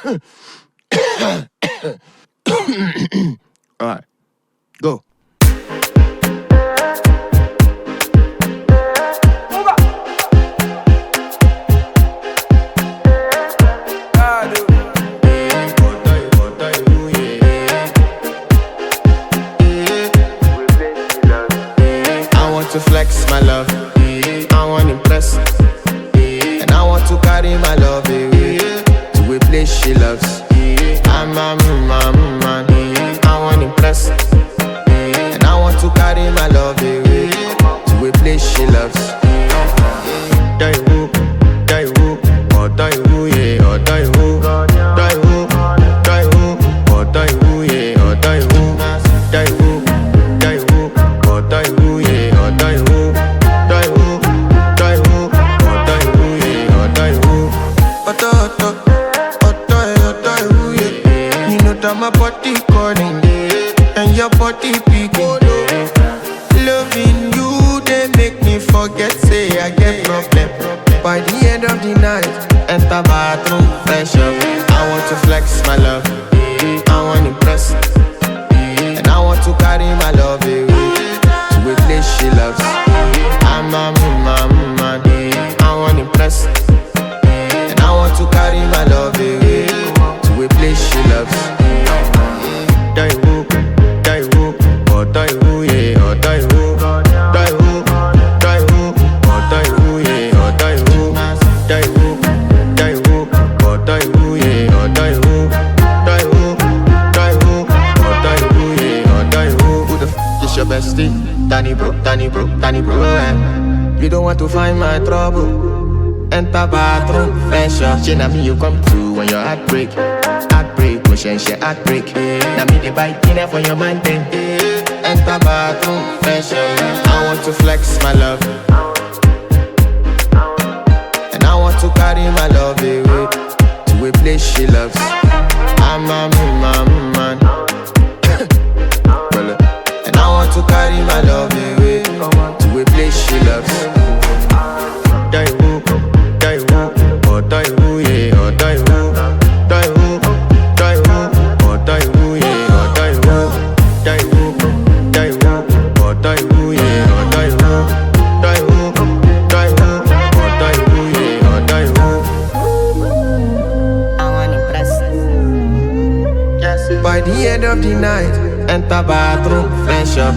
Alright, go. I want to flex my love, I want to impress, and I want to carry my love away to a place she loves. I'm a man, I want to impress, and I want to carry my love away to a place she loves. Die who, or die who, yeah, or die who, die who, or die who, yeah, or die who, die who, or die who, yeah, or die who, die who, or die who, yeah, or die who. Die who, yeah. You know that my body calling, and your body picking. Loving you, they make me forget, say I get problem. By the end of the night, enter bathroom, fresh up. I want to flex my love, I want to impress, and I want to carry my love away to a place she loves. I'm a man, I want to impress, and I want to carry my love away to a place she loves. Die who, or die who, yeah, or die who, die who, or die who, yeah, or die who, die who, or die who, yeah, or die who, or die who, yeah, or die who. Who the is your bestie? Danny bro, You don't want to find my trouble. Enter bathroom, fresh up. She na me you come to when your heartbreak, motion she heartbreak. Na me the bite dinner for your man then. Enter bathroom, fresh up. I want to flex my love, and I want to carry my love away to a place she loves. I'm a man, and I want to carry my love away to a place she loves. Die who, or die who, yeah, or die who, or die who, yeah, or die who, or die who, yeah, or die who, or die who, yeah, or die who. I want to impress. Yes. By the end of the night, enter bathroom, fresh up.